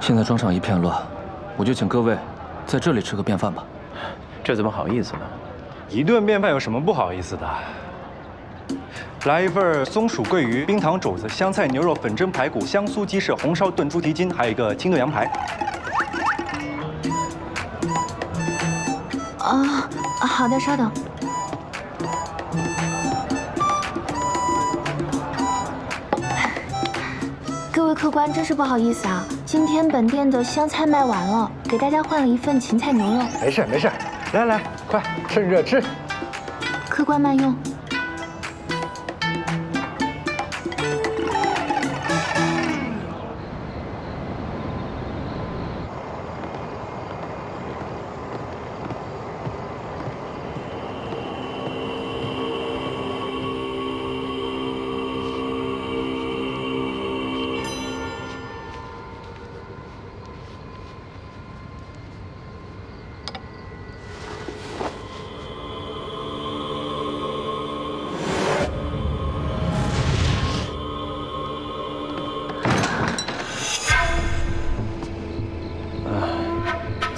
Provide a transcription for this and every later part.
现在庄上一片乱，我就请各位在这里吃个便饭吧。这怎么好意思呢？一顿便饭有什么不好意思的？来一份松鼠桂鱼、冰糖肘子、香菜牛肉、粉蒸排骨、香酥鸡翅、红烧炖猪蹄筋，还有一个清炖羊排。好的，稍等。各位客官，真是不好意思啊，今天本店的香菜卖完了，给大家换了一份芹菜牛肉。没事没事，来来，快趁热吃。客官慢用。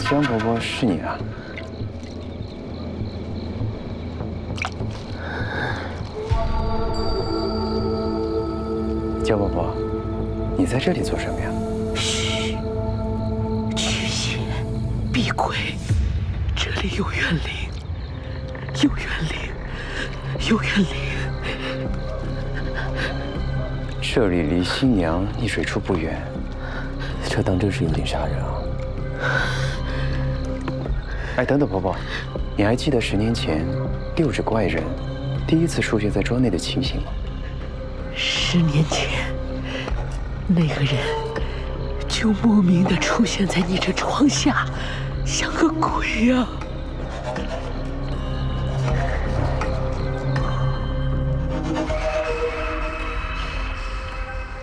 江伯伯是你啊？江伯伯，你在这里做什么呀？嘘，驱邪避鬼，这里有怨灵，有怨灵，有怨灵。这里离新娘溺水处不远，这当真是有点吓人啊！哎，等等，伯伯，你还记得10年前6只怪人第一次出现在庄内的情形吗10年前，那个人就莫名的出现在你这庄下，像个鬼呀！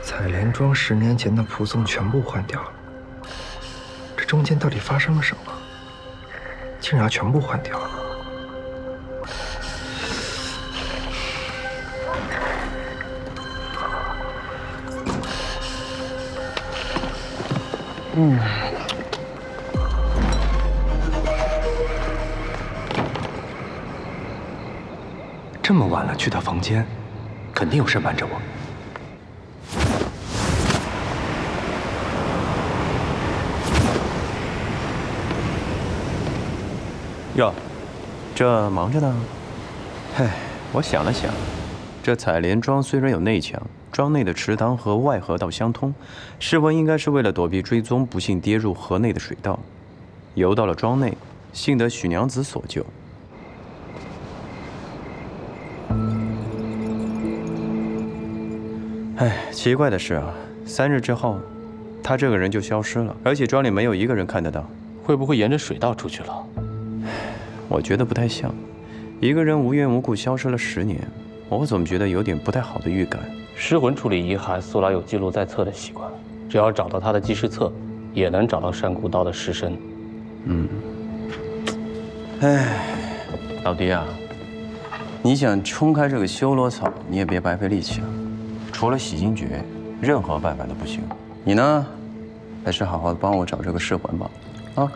采莲庄10年前的仆从全部换掉了，这中间到底发生了什么？竟然要全部换掉了。这么晚了去他房间，肯定有事瞒着我。哟，这忙着呢。嘿，我想了想，这采莲庄虽然有内墙，庄内的池塘和外河道相通，试问应该是为了躲避追踪，不幸跌入河内的水道，游到了庄内，幸得许娘子所救。哎，奇怪的是啊，3日之后，他这个人就消失了，而且庄里没有一个人看得到。会不会沿着水道出去了？我觉得不太像，一个人无缘无故消失了10年，我总觉得有点不太好的预感。尸魂处理遗骸，素来有记录在册的习惯，只要找到他的记事册，也能找到山谷道的尸身。哎，老弟啊，你想冲开这个修罗草，你也别白费力气了。除了洗精诀，任何办法都不行。你呢，还是好好的帮我找这个尸魂吧。啊，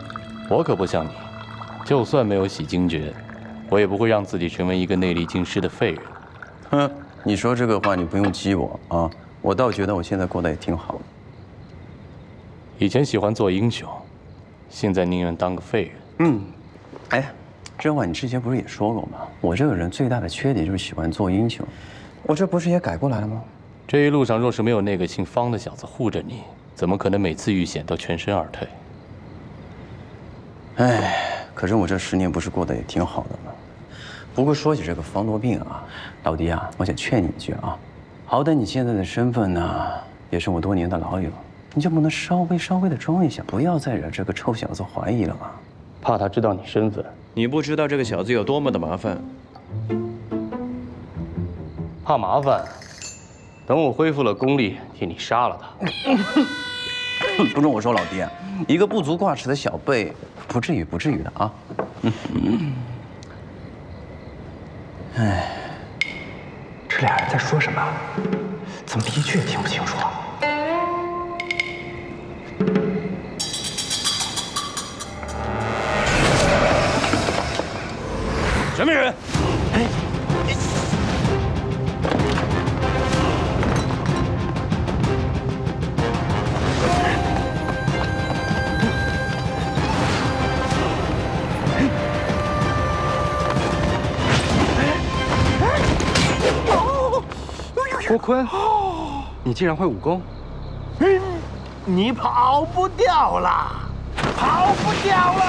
我可不像你，就算没有洗精诀，我也不会让自己成为一个内力尽失的废人。哼，你说这个话你不用激我啊，我倒觉得我现在过得也挺好的。以前喜欢做英雄，现在宁愿当个废人。哎，这话你之前不是也说过吗？我这个人最大的缺点就是喜欢做英雄，我这不是也改过来了吗？这一路上若是没有那个姓方的小子护着你，怎么可能每次遇险都全身而退？哎，可是我这10年不是过得也挺好的吗？不过说起这个方多病啊，老弟啊，我想劝你一句啊，好歹你现在的身份呢，也是我多年的老友，你就不能稍微的装一下，不要再惹这个臭小子怀疑了吗？怕他知道你身份，你不知道这个小子有多么的麻烦。怕麻烦，等我恢复了功力，替你杀了他。不容我说，老弟，一个不足挂齿的小辈，不至于的啊。哎，这俩人在说什么？怎么一句也听不清楚啊？郭坤，你竟然会武功？你跑不掉了，跑不掉了！